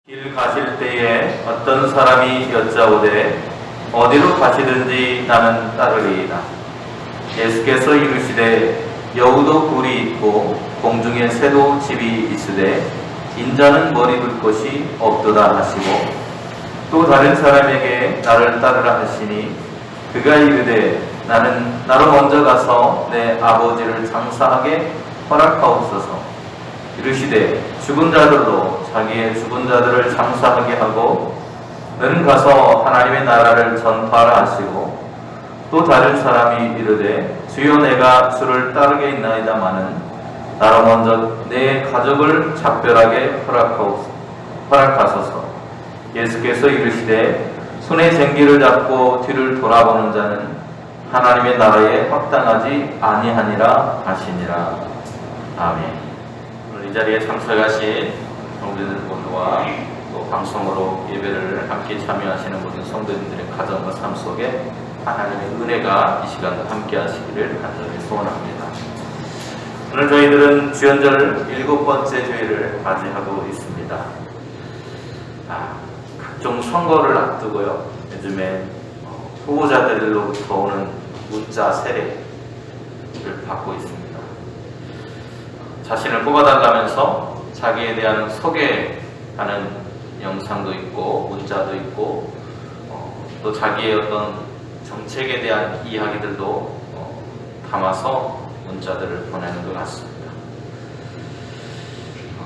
길 가실 때에 어떤 사람이 여짜오되 어디로 가시든지 나는 따르리이다. 예수께서 이르시되 여우도 굴이 있고 공중에 새도 집이 있으되 인자는 머리 둘 곳이 없도다 하시고, 또 다른 사람에게 나를 따르라 하시니 그가 이르되 나는 나로 먼저 가서 내 아버지를 장사하게 허락하옵소서. 이르시되 죽은 자들로 자기의 죽은 자들을 장사하게 하고 너는 가서 하나님의 나라를 전파하라 하시고, 또 다른 사람이 이르되 주여 내가 주를 따르겠나이다마는 나로 먼저 내 가족을 작별하게 허락하소서. 예수께서 이르시되 손에 쟁기를 잡고 뒤를 돌아보는 자는 하나님의 나라에 합당하지 아니하니라 하시니라. 아멘. 오늘 이 자리에 참석하신 성도들 모두와 또 방송으로 예배를 함께 참여하시는 모든 성도님들의 가정과 삶 속에 하나님의 은혜가 이 시간도 함께 하시기를 간절히 소원합니다. 오늘 저희들은 주연절 7번째 주일을 맞이하고 있습니다. 각종 선거를 앞두고요, 요즘에 후보자들로부터 오는 문자 세례를 받고 있습니다. 자신을 뽑아달라면서 자기에 대한 소개하는 영상도 있고 문자도 있고, 또 자기의 어떤 정책에 대한 이야기들도 담아서 문자들을 보내는 것 같습니다.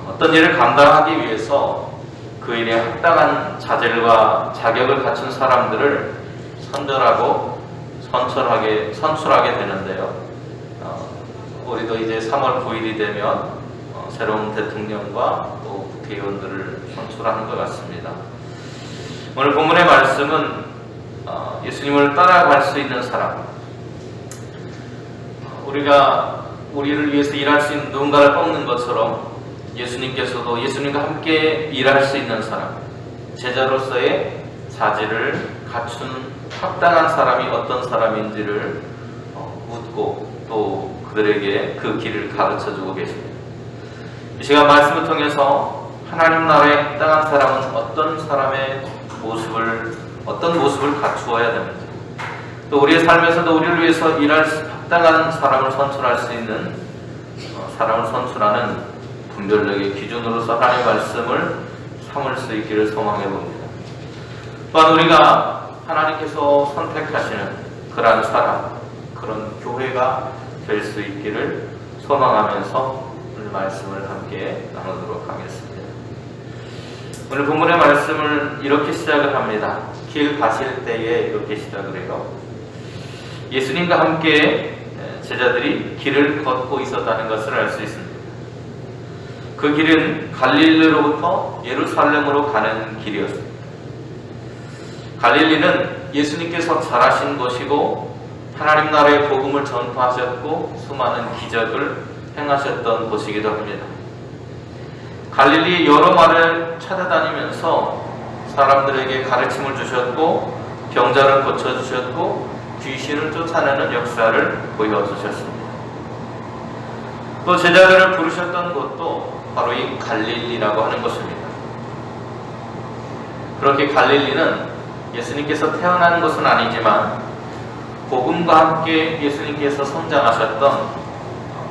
어떤 일을 감당하기 위해서 그 일에 합당한 자질과 자격을 갖춘 사람들을 선별하고 선출하게 되는데요. 우리도 이제 3월 9일이 되면 새로운 대통령과 또 국회의원들을 선출하는 것 같습니다. 오늘 본문의 말씀은 예수님을 따라갈 수 있는 사람, 우리가 우리를 위해서 일할 수 있는 누군가를 뽑는 것처럼 예수님께서도 예수님과 함께 일할 수 있는 사람, 제자로서의 자질을 갖춘 합당한 사람이 어떤 사람인지를 묻고 또 그들에게 그 길을 가르쳐주고 계십니다. 이 시간 말씀을 통해서 하나님 나라에 합당한 사람은 어떤 모습을 갖추어야 되는지, 또 우리의 삶에서도 우리를 위해서 일할 합당한 사람을 선출할 수 있는 사람을 선출하는 분별력의 기준으로서 하나님의 말씀을 삼을 수 있기를 소망해 봅니다. 또한 우리가 하나님께서 선택하시는 그러한 사람, 그런 교회가 될 수 있기를 소망하면서 오늘 말씀을 함께 나누도록 하겠습니다. 오늘 본문의 말씀을 이렇게 시작을 합니다. 길 가실 때에 이렇게 시작을 해요. 예수님과 함께 제자들이 길을 걷고 있었다는 것을 알 수 있습니다. 그 길은 갈릴리로부터 예루살렘으로 가는 길이었습니다. 갈릴리는 예수님께서 자라신 곳이고 하나님 나라의 복음을 전파하셨고 수많은 기적을 행하셨던 곳이기도 합니다. 갈릴리 여러 마을을 찾아다니면서 사람들에게 가르침을 주셨고 병자를 고쳐주셨고 귀신을 쫓아내는 역사를 보여주셨습니다. 또 제자들을 부르셨던 곳도 바로 이 갈릴리라고 하는 곳입니다. 그렇게 갈릴리는 예수님께서 태어난 곳은 아니지만 복음과 함께 예수님께서 성장하셨던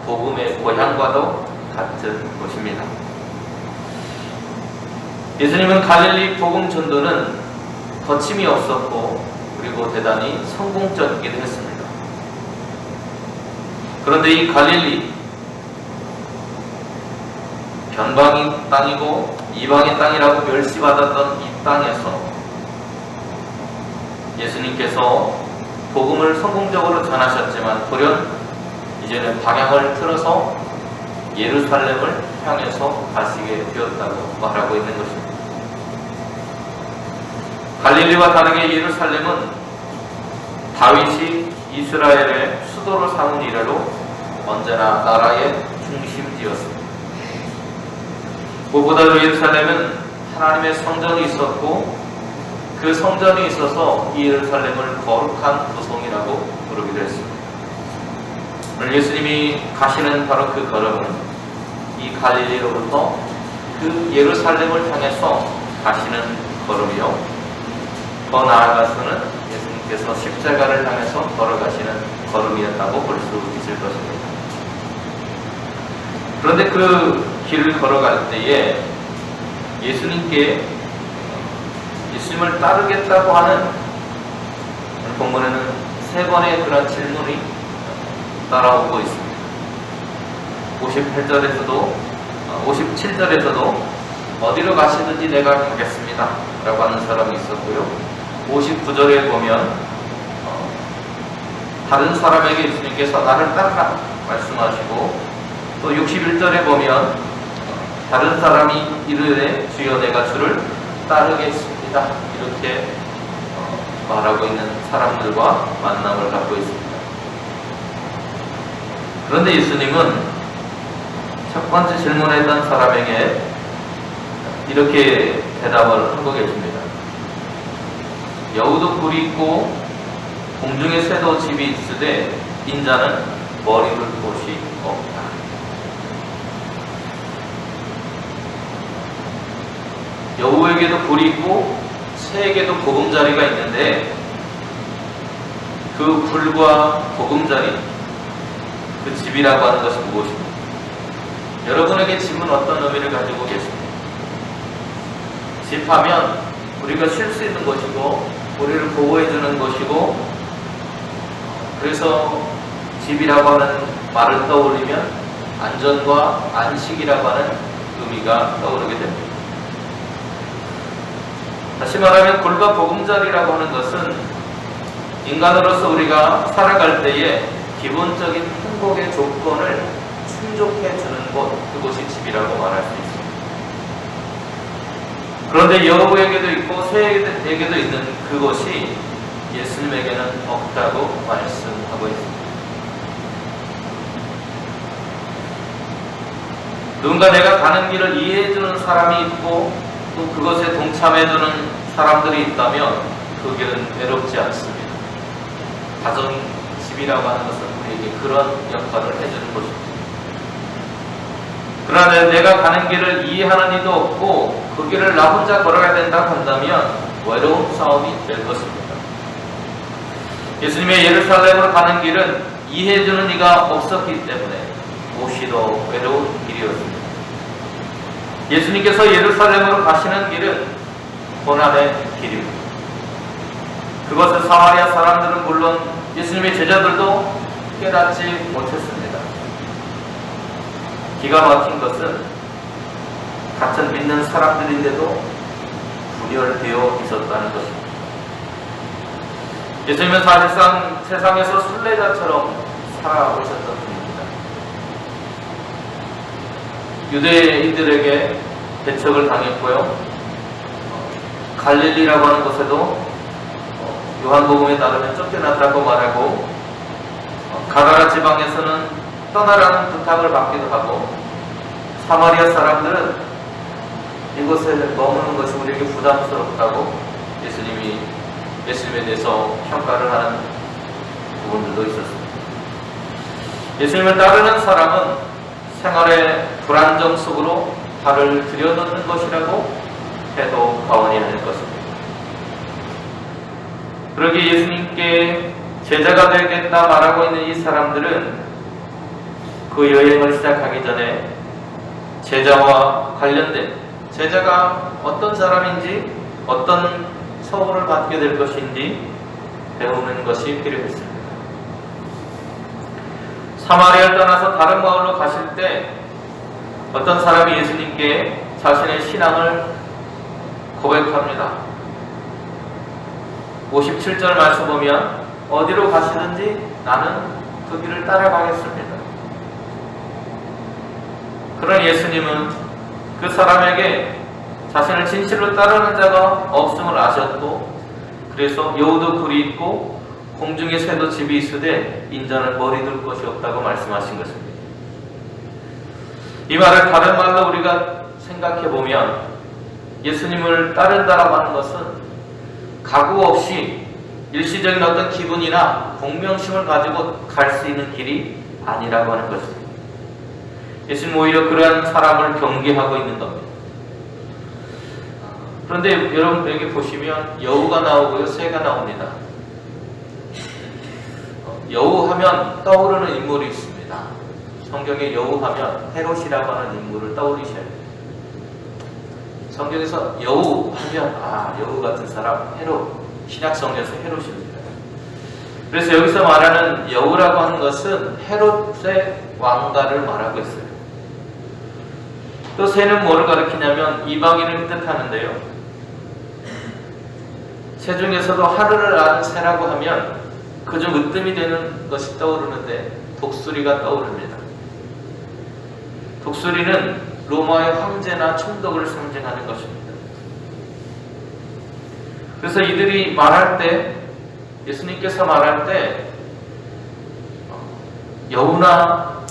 복음의 고향과도 같은 곳입니다. 예수님은 갈릴리 복음 전도는 거침이 없었고 그리고 대단히 성공적이기도 했습니다. 그런데 이 갈릴리, 변방의 땅이고 이방의 땅이라고 멸시받았던 이 땅에서 예수님께서 복음을 성공적으로 전하셨지만 돌연 이제는 방향을 틀어서 예루살렘을 향해서 가시게 되었다고 말하고 있는 것입니다. 갈릴리와 다르게 예루살렘은 다윗이 이스라엘의 수도로 삼은 이래로 언제나 나라의 중심지였습니다. 무엇보다도 예루살렘은 하나님의 성전이 있었고 그 성전이 있어서 이 예루살렘을 거룩한 도성이라고 부르기도 했습니다. 오늘 예수님이 가시는 바로 그 걸음은 이 갈릴리로부터 그 예루살렘을 향해서 가시는 걸음이요. 더 나아가서는 예수님께서 십자가를 향해서 걸어가시는 걸음이었다고 볼 수 있을 것입니다. 그런데 그 길을 걸어갈 때에 예수님을 따르겠다고 하는 본문에는 3번의 그런 질문이 따라오고 있습니다. 57절에서도 어디로 가시든지 내가 가겠습니다 라고 하는 사람이 있었고요. 59절에 보면 다른 사람에게 예수님께서 나를 따르라 말씀하시고, 또 61절에 보면 다른 사람이 이르되 주여 내가 주를 따르겠습니다 이렇게 말하고 있는 사람들과 만남을 갖고 있습니다. 그런데 예수님은 첫 번째 질문했던 사람에게 이렇게 대답을 하고 계십니다. 여우도 굴이 있고 공중에 새도 집이 있으되 인자는 머리 둘 곳이 없다. 여우에게도 굴이 있고 새에게도 보금자리가 있는데 그 굴과 보금자리, 그 집이라고 하는 것이 무엇입니까? 여러분에게 집은 어떤 의미를 가지고 계십니까? 집하면 우리가 쉴 수 있는 것이고 우리를 보호해주는 것이고, 그래서 집이라고 하는 말을 떠올리면 안전과 안식이라고 하는 의미가 떠오르게 됩니다. 다시 말하면 굴과 보금자리라고 하는 것은 인간으로서 우리가 살아갈 때에 기본적인 행복의 조건을 충족해 주는 곳, 그곳이 집이라고 말할 수 있습니다. 그런데 여우에게도 있고 새에게도 있는 그것이 예수님에게는 없다고 말씀하고 있습니다. 누군가 내가 가는 길을 이해해주는 사람이 있고 또 그것에 동참해주는 사람들이 있다면 그 길은 외롭지 않습니다. 가정, 집이라고 하는 것은 우리에게 그런 역할을 해주는 것입니다. 그러나 내가 가는 길을 이해하는 이도 없고 그 길을 나 혼자 걸어야 된다고 한다면 외로운 싸움이 될 것입니다. 예수님의 예루살렘으로 가는 길은 이해해주는 이가 없었기 때문에 오히려 외로운 길이었습니다. 예수님께서 예루살렘으로 가시는 길은 고난의 길입니다. 그것을 사마리아 사람들은 물론 예수님의 제자들도 깨닫지 못했습니다. 기가 막힌 것은 같은 믿는 사람들인데도 분열되어 있었다는 것입니다. 예수님은 사실상 세상에서 순례자처럼 살아오셨던 분입니다. 유대인들에게 배척을 당했고요. 갈릴리라고 하는 곳에도 요한복음에 따르면 쫓겨났다고 말하고, 가라라 지방에서는 떠나라는 부탁을 받기도 하고, 사마리아 사람들은 이곳에 머무는 것이 우리에게 부담스럽다고 예수님에 대해서 평가를 하는 부분들도 있었습니다. 예수님을 따르는 사람은 생활의 불안정 속으로 발을 들여놓는 것이라고 해도 과언이 아닐 것입니다. 그러기에 예수님께 제자가 되겠다 말하고 있는 이 사람들은 그 여행을 시작하기 전에 제자와 관련된, 제자가 어떤 사람인지 어떤 처우를 받게 될 것인지 배우는 것이 필요했습니다. 사마리아를 떠나서 다른 마을로 가실 때 어떤 사람이 예수님께 자신의 신앙을 고백합니다. 57절 말씀 보면 어디로 가시든지 나는 그 길을 따라가겠습니다. 그런 예수님은 그 사람에게 자신을 진실로 따르는 자가 없음을 아셨고, 그래서 여우도 굴이 있고 공중에 새도 집이 있으되 인자는 머리 둘 것이 없다고 말씀하신 것입니다. 이 말을 다른 말로 우리가 생각해 보면 예수님을 따른다라고 하는 것은 각오 없이 일시적인 어떤 기분이나 공명심을 가지고 갈 수 있는 길이 아니라고 하는 것입니다. 예수님 오히려 그러한 사람을 경계하고 있는 겁니다. 그런데 여러분 여기 보시면 여우가 나오고요, 새가 나옵니다. 여우 하면 떠오르는 인물이 있습니다. 성경에 여우 하면 헤롯이라고 하는 인물을 떠올리셔야 돼요. 성경에서 여우 하면 여우 같은 사람 헤롯, 신약 성경에서 헤롯입니다. 그래서 여기서 말하는 여우라고 하는 것은 헤롯의 왕가를 말하고 있어요. 또 새는 뭐를 가리키냐면 이방인을 뜻하는데요. 새 중에서도 하늘을 아는 새라고 하면 그중 으뜸이 되는 것이 떠오르는데 독수리가 떠오릅니다. 독수리는 로마의 황제나 총독을 상징하는 것입니다. 그래서 이들이 말할 때, 예수님께서 말할 때 여우나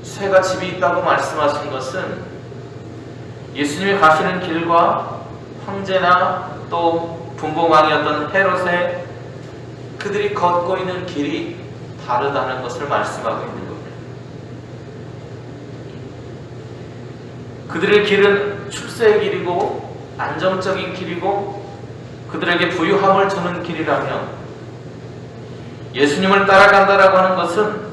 새가 집이 있다고 말씀하신 것은 예수님이 가시는 길과 황제나 또 분봉왕이었던 헤롯의 그들이 걷고 있는 길이 다르다는 것을 말씀하고 있는 겁니다. 그들의 길은 출세의 길이고 안정적인 길이고 그들에게 부유함을 주는 길이라면 예수님을 따라간다라고 하는 것은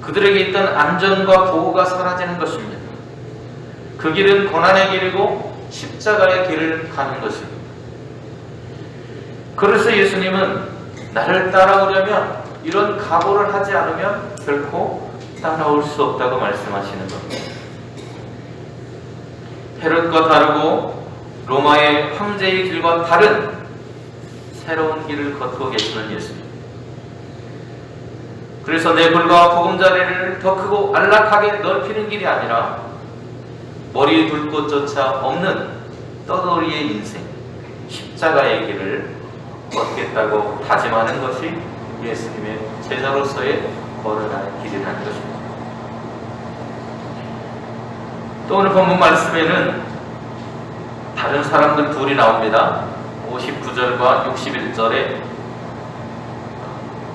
그들에게 있던 안전과 보호가 사라지는 것입니다. 그 길은 고난의 길이고 십자가의 길을 가는 것입니다. 그래서 예수님은 나를 따라오려면 이런 각오를 하지 않으면 결코 따라올 수 없다고 말씀하시는 겁니다. 헤롯과 다르고 로마의 황제의 길과 다른 새로운 길을 걷고 계시는 예수님. 그래서 내 불과 보금자리를 더 크고 안락하게 넓히는 길이 아니라 머리 둘 곳조차 없는 떠돌이의 인생, 십자가의 길을 걷겠다고 다짐하는 것이 예수님의 제자로서의 걸어가는 길이라는 것입니다. 또 오늘 본문 말씀에는 다른 사람들 둘이 나옵니다. 59절과 61절에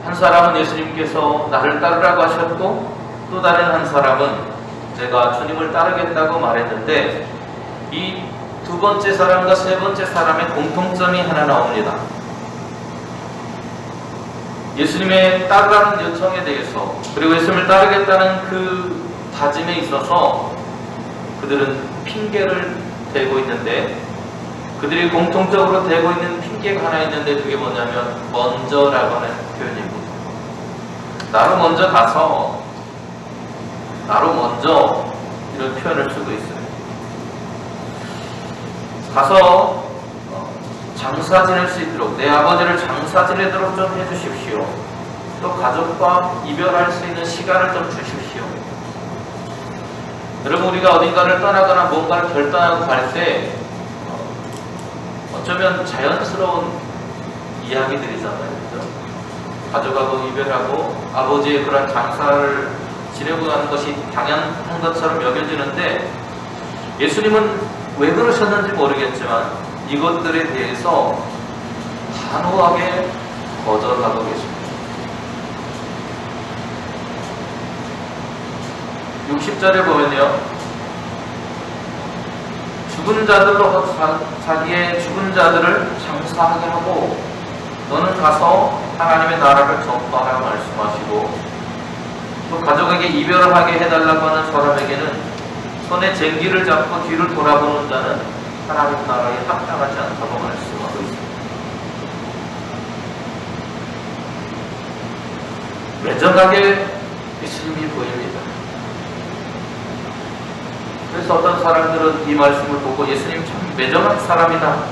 한 사람은 예수님께서 나를 따르라고 하셨고 또 다른 한 사람은 제가 주님을 따르겠다고 말했는데 이 두 번째 사람과 세 번째 사람의 공통점이 하나 나옵니다. 예수님의 따르라는 요청에 대해서 그리고 예수님을 따르겠다는 그 다짐에 있어서 그들은 핑계를 대고 있는데 그들이 공통적으로 대고 있는 핑계가 하나 있는데 그게 뭐냐면 먼저라고 하는 표현입니다. 나로 먼저 가서 나로 먼저 이런 표현을 쓰고 있어요. 가서 장사 지낼 수 있도록 내 아버지를 장사 지내도록 좀 해주십시오. 또 가족과 이별할 수 있는 시간을 좀 주십시오. 여러분 우리가 어딘가를 떠나거나 뭔가를 결단하고 갈 때 어쩌면 자연스러운 이야기들이잖아요. 그렇죠? 가족하고 이별하고 아버지의 그런 장사를 지내고 가는 것이 당연한 것처럼 여겨지는데 예수님은 왜 그러셨는지 모르겠지만 이것들에 대해서 단호하게 거절하고 계십니다. 60절에 보면요, 죽은 자들로 자기의 죽은 자들을 장사하게 하고 너는 가서 하나님의 나라를 전파하라 말씀하시고 또 가족에게 이별을 하게 해달라고 하는 사람에게는 손에 쟁기를 잡고 뒤를 돌아보는 자는 하나님 나라에 합당하지 않다고 말씀하고 있습니다. 매정하게 예수님이 보입니다. 그래서 어떤 사람들은 이 말씀을 보고 예수님 참 매정한 사람이다.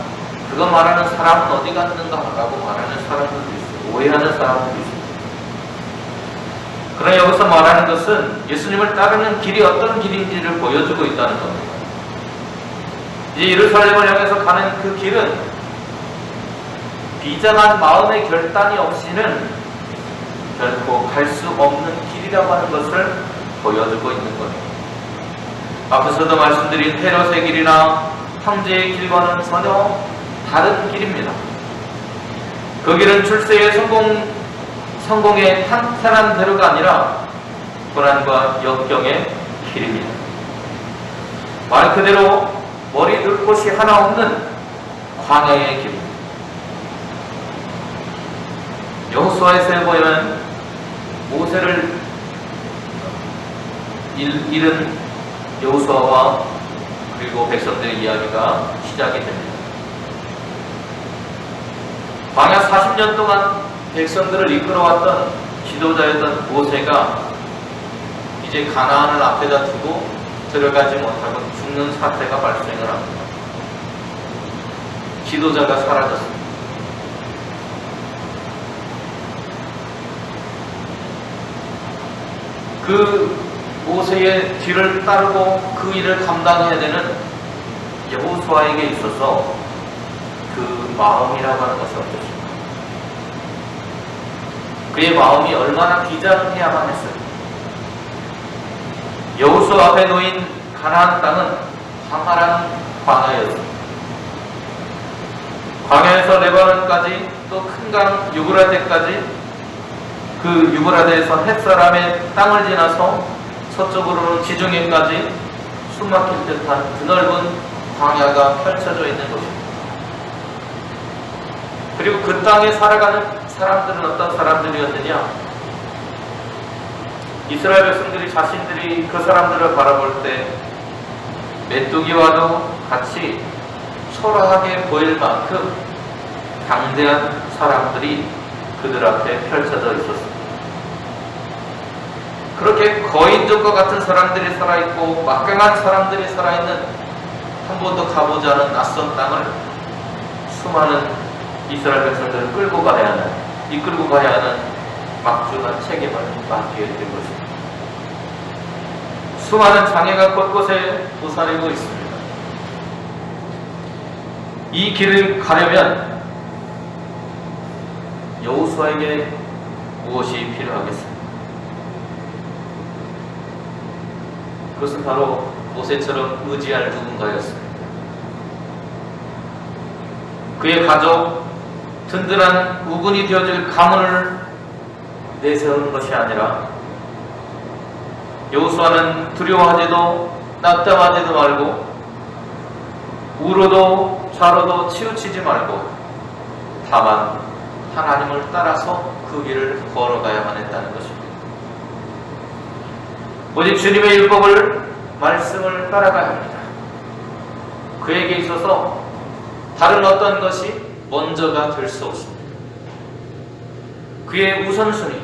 그거 말하는 사람은 어디 갔는가? 라고 말하는 사람들도 있어요. 오해하는 사람들도 있어요. 그러나 여기서 말하는 것은 예수님을 따르는 길이 어떤 길인지를 보여주고 있다는 겁니다. 이 예루살렘을 향해서 가는 그 길은 비장한 마음의 결단이 없이는 결코 갈 수 없는 길이라고 하는 것을 보여주고 있는 겁니다. 앞에서도 말씀드린 헤롯의 길이나 황제의 길과는 전혀 다른 길입니다. 그 길은 출세의 성공의 탄탄한 대로가 아니라 고난과 역경의 길입니다. 말 그대로 머리 둘 곳이 하나 없는 광야의 길. 여호수아에서 보면 모세를 잃은 여호수아와 그리고 백성들의 이야기가 시작이 됩니다. 광야 40년 동안 백성들을 이끌어왔던 지도자였던 모세가 이제 가나안을 앞에다 두고 들어가지 못하고 죽는 사태가 발생을 합니다. 지도자가 사라졌습니다. 그 모세의 뒤를 따르고 그 일을 감당해야 되는 여호수아에게 있어서 그 마음이라고 하는 것이 어떻습니까? 그의 마음이 얼마나 비장해야만 했어요. 여호수아 앞에 놓인 가나안 땅은 황활한 광야였습니다. 광야에서 레바논까지 또 큰 강 유브라데까지, 그 유브라데에서 햇사람의 땅을 지나서 서쪽으로는 지중해까지 숨막힐 듯한 드넓은 광야가 펼쳐져 있는 곳입니다. 그리고 그 땅에 살아가는 사람들은 어떤 사람들이었느냐? 이스라엘 백성들이 자신들이 그 사람들을 바라볼 때 메뚜기와도 같이 초라하게 보일 만큼 강대한 사람들이 그들 앞에 펼쳐져 있었습니다. 그렇게 거인족과 같은 사람들이 살아있고 막강한 사람들이 살아있는 한 번도 가보지 않은 낯선 땅을 수많은 이스라엘 백성들을 이끌고 가야 하는 막중한 책임을 맡게 된 것입니다. 수많은 장애가 곳곳에 도사리고 있습니다. 이 길을 가려면 여호수아에게 무엇이 필요하겠습니까? 그것은 바로 모세처럼 의지할 누군가였습니다. 그의 가족, 든든한 우군이 되어줄 가문을 내세우는 것이 아니라 여호수아는 두려워하지도 낙담하지도 말고 우로도 좌로도 치우치지 말고 다만 하나님을 따라서 그 길을 걸어가야만 했다는 것입니다. 오직 주님의 율법을, 말씀을 따라가야 합니다. 그에게 있어서 다른 어떤 것이 먼저가 될 수 없습니다. 그의 우선순위,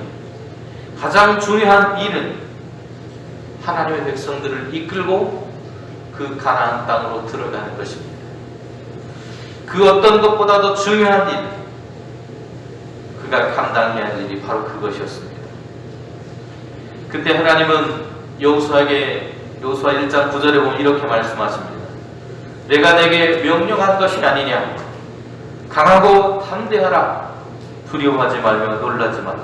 가장 중요한 일은 하나님의 백성들을 이끌고 그 가나안 땅으로 들어가는 것입니다. 그 어떤 것보다도 중요한 일, 그가 감당해야 할 일이 바로 그것이었습니다. 그때 하나님은 여호수아에게 여호수아 1장 9절에 보면 이렇게 말씀하십니다. 내가 내게 명령한 것이 아니냐? 강하고 담대하라. 두려워하지 말며 놀라지 말라.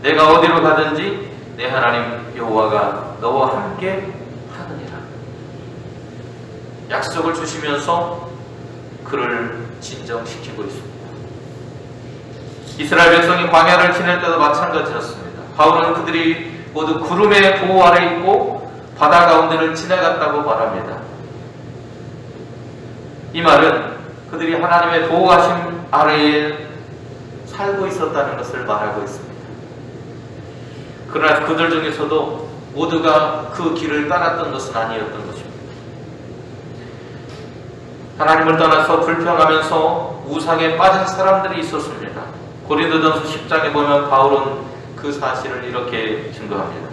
내가 어디로 가든지 내 하나님 여호와가 너와 함께 하느니라. 약속을 주시면서 그를 진정시키고 있습니다. 이스라엘 백성이 광야를 지낼 때도 마찬가지였습니다. 바울은 그들이 모두 구름의 보호 아래 있고 바다 가운데를 지나갔다고 말합니다. 이 말은 그들이 하나님의 보호하심 아래에 살고 있었다는 것을 말하고 있습니다. 그러나 그들 중에서도 모두가 그 길을 따랐던 것은 아니었던 것입니다. 하나님을 떠나서 불평하면서 우상에 빠진 사람들이 있었습니다. 고린도전서 10장에 보면 바울은 그 사실을 이렇게 증거합니다.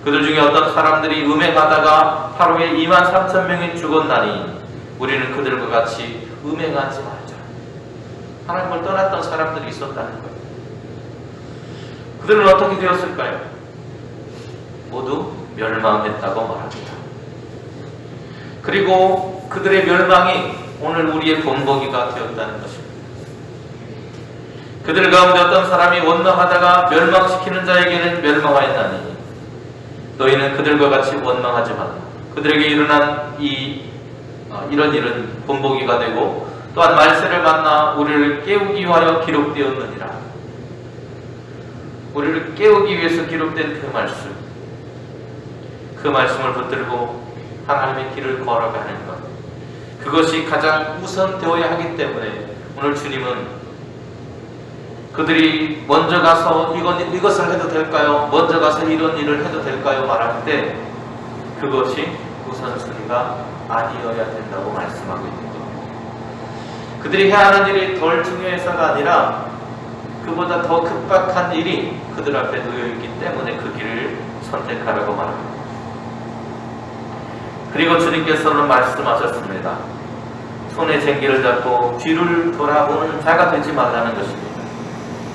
그들 중에 어떤 사람들이 음행하다가 하루에 23,000명이 죽었나니 우리는 그들과 같이 음행하지 말자. 하나님을 떠났던 사람들이 있었다는 거예요. 그들은 어떻게 되었을까요? 모두 멸망했다고 말합니다. 그리고 그들의 멸망이 오늘 우리의 본보기가 되었다는 것입니다. 그들 가운데 어떤 사람이 원망하다가 멸망시키는 자에게는 멸망하였나니 너희는 그들과 같이 원망하지 말라. 그들에게 일어난 이런 일은 본보기가 되고 또한 말세를 만나 우리를 깨우기 위하여 기록되었느니라. 우리를 깨우기 위해서 기록된 그 말씀을 붙들고 하나님의 길을 걸어가는 것, 그것이 가장 우선되어야 하기 때문에 오늘 주님은 그들이 먼저 가서 이것을 해도 될까요? 먼저 가서 이런 일을 해도 될까요? 말할 때 그것이 우선순위가 아니어야 된다고 말씀하고 있는 겁니다. 그들이 해야 하는 일이 덜 중요해서가 아니라 그보다 더 급박한 일이 그들 앞에 놓여있기 때문에 그 길을 선택하라고 말합니다. 그리고 주님께서는 말씀하셨습니다. 손에 쟁기를 잡고 뒤를 돌아보는 자가 되지 말라는 것입니다.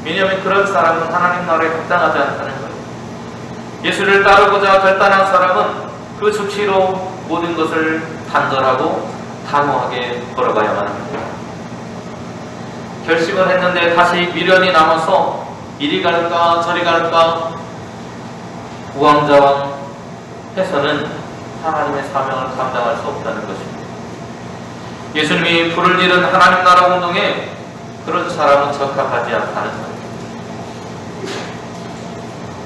왜냐하면 그런 사람은 하나님 나라에 합당하지 않다는 거예요. 예수를 따르고자 결단한 사람은 그 수치로 모든 것을 단절하고 단호하게 걸어가야만 합니다. 결심을 했는데 다시 미련이 남아서 이리 갈까 저리 갈까 우왕좌왕 해서는 하나님의 사명을 감당할 수 없다는 것입니다. 예수님이 불을 지른 하나님 나라 운동에 그런 사람은 적합하지 않다는 거예요.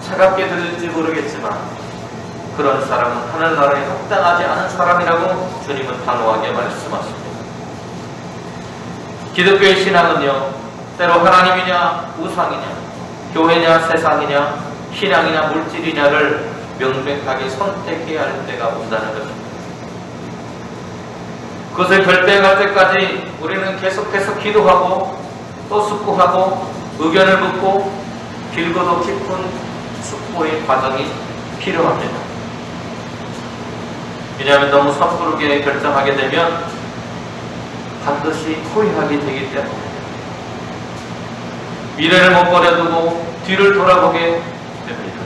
차갑게 들릴지 모르겠지만 그런 사람은 하늘나라에 합당하지 않은 사람이라고 주님은 단호하게 말씀하십니다. 기독교의 신앙은요, 때로 하나님이냐 우상이냐 교회냐 세상이냐 신앙이냐 물질이냐를 명백하게 선택해야 할 때가 온다는 것입니다. 그것을 결정할 때까지 우리는 계속해서 기도하고 또 숙고하고 의견을 묻고 길고도 깊은 숙고의 과정이 필요합니다. 왜냐하면 너무 섣부르게 결정하게 되면 반드시 후회하게 되기 때문에 미래를 못 버려두고 뒤를 돌아보게 됩니다.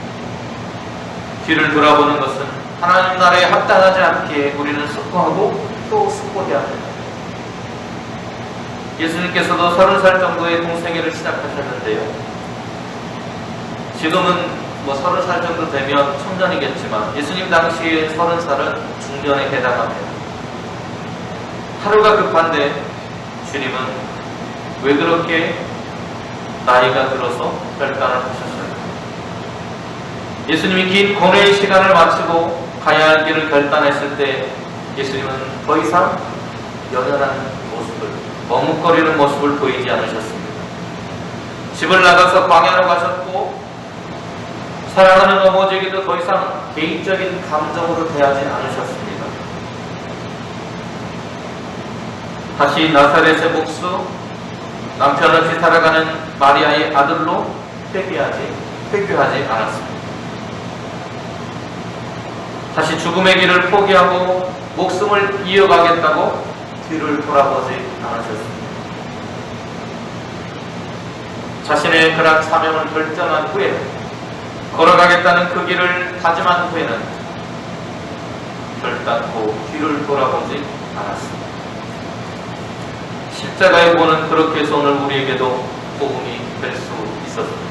뒤를 돌아보는 것은 하나님 나라에 합당하지 않게 우리는 숙고하고 또 숙고해야 합니다. 예수님께서도 30살 정도의 공생애를 시작하셨는데요. 지금은 30살 정도 되면 청년이겠지만 예수님 당시에 30살은 중년에 해당합니다. 하루가 급한데 주님은 왜 그렇게 나이가 들어서 결단을 하셨어요? 예수님이 긴 고뇌의 시간을 마치고 가야 할 길을 결단했을 때 예수님은 더 이상 연연한 모습을, 머뭇거리는 모습을 보이지 않으셨습니다. 집을 나가서 광야로 가셨고 사랑하는 어머니에게도 더 이상 개인적인 감정으로 대하지 않으셨습니다. 다시 나사렛의 목수, 남편 없이 살아가는 마리아의 아들로 회귀하지 않았습니다. 다시 죽음의 길을 포기하고 목숨을 이어가겠다고 뒤를 돌아보지 않으셨습니다. 자신의 그런 사명을 결정한 후에 걸어가겠다는 그 길을 다짐한 후에는 결단코 뒤를 돌아보지 않았습니다. 십자가의 본은 그렇게 해서 오늘 우리에게도 복음이 될 수 있었습니다.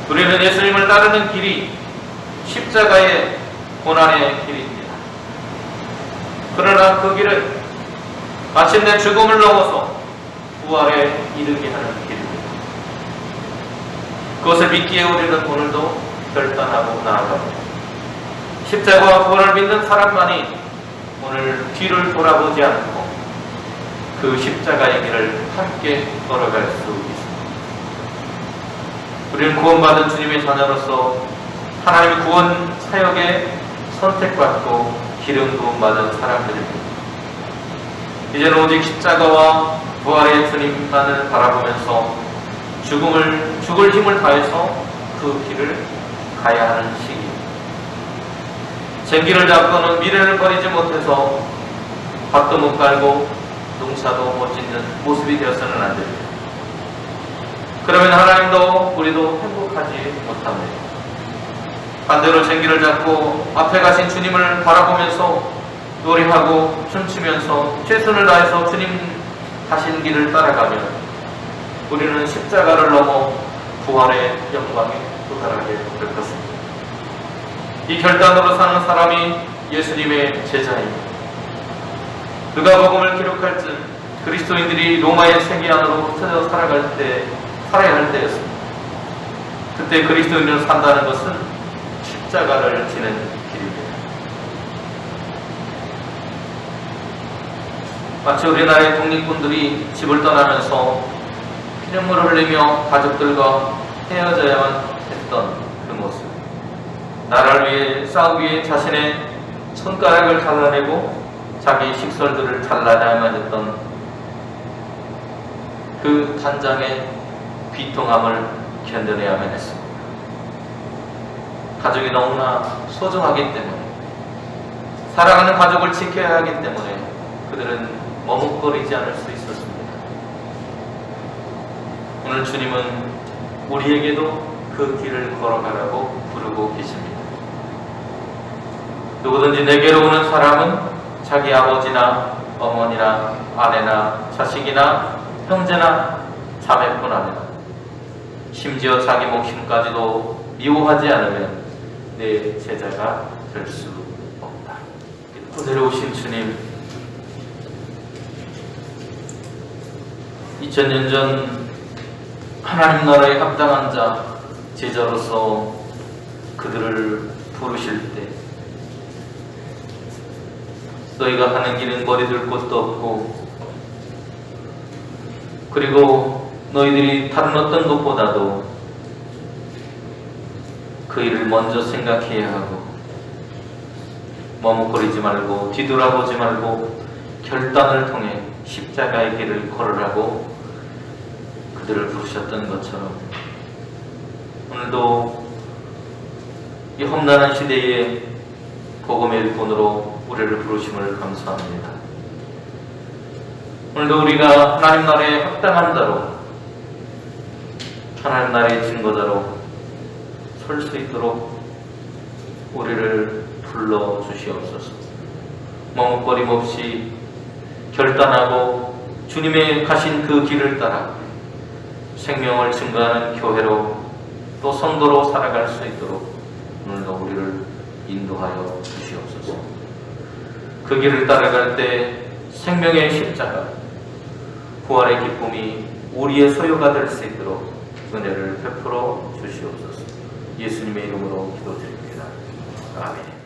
우리는 예수님을 따르는 길이 십자가의 고난의 길입니다. 그러나 그 길은 마침내 죽음을 넘어서 부활에 이르게 하는 길입니다. 그것을 믿기에 우리는 오늘도 결단하고 나아갑니다. 십자가와 부활을 믿는 사람만이 오늘 뒤를 돌아보지 않고 그 십자가의 길을 함께 걸어갈 수 있습니다. 우리는 구원받은 주님의 자녀로서 하나님의 구원 사역에 선택받고 기름 부음받은 사람들입니다. 이제는 오직 십자가와 부활의 주님만을 바라보면서 죽을 힘을 다해서 그 길을 가야 하는 시기입니다. 쟁기를 잡고는 미래를 버리지 못해서 밭도 못 갈고 농사도 못 짓는 모습이 되어서는 안 됩니다. 그러면 하나님도 우리도 행복하지 못합니다. 반대로 쟁기를 잡고 앞에 가신 주님을 바라보면서 노래하고 춤추면서 최선을 다해서 주님 가신 길을 따라가면 우리는 십자가를 넘어 부활의 영광에 도달하게 될 것입니다. 이 결단으로 사는 사람이 예수님의 제자입니다. 누가복음을 기록할 쯤 그리스도인들이 로마의 세계 안으로 흩어져 살아야 할 때였습니다. 그때 그리스도인으로 산다는 것은 십자가를 지는 길입니다. 마치 우리나라의 독립군들이 집을 떠나면서 피눈물을 흘리며 가족들과 헤어져야만 했던 그 모습. 나라를 위해 싸우기 위해 자신의 손가락을 잘라내고 자기 식설들을 잘라내야만 했던 그 단장의 비통함을 견뎌내야만 했습니다. 가족이 너무나 소중하기 때문에, 사랑하는 가족을 지켜야 하기 때문에 그들은 머뭇거리지 않을 수 있었습니다. 오늘 주님은 우리에게도 그 길을 걸어가라고 부르고 계십니다. 누구든지 내게로 오는 사람은 자기 아버지나 어머니나 아내나 자식이나 형제나 자매뿐 아니라 심지어 자기 목숨까지도 미워하지 않으면 내 제자가 될 수 없다. 그대로 오신 주님, 2000년 전 하나님 나라에 합당한 자, 제자로서 그들을 부르실 때 너희가 하는 길은 머리 둘 곳도 없고, 그리고 너희들이 다른 어떤 것보다도 그 일을 먼저 생각해야 하고, 머뭇거리지 말고 뒤돌아보지 말고 결단을 통해 십자가의 길을 걸으라고 그들을 부르셨던 것처럼, 오늘도 이 험난한 시대에 복음의 일꾼으로 우리를 부르심을 감사합니다. 오늘도 우리가 하나님 나라의 합당한 자로, 하나님 나라의 증거자로 설 수 있도록 우리를 불러 주시옵소서. 머뭇거림 없이 결단하고 주님의 가신 그 길을 따라 생명을 증거하는 교회로, 또 성도로 살아갈 수 있도록 오늘도 우리를 인도하여 주시옵소서. 그 길을 따라갈 때 생명의 십자가, 부활의 기쁨이 우리의 소유가 될 수 있도록 은혜를 베풀어 주시옵소서. 예수님의 이름으로 기도드립니다. 아멘.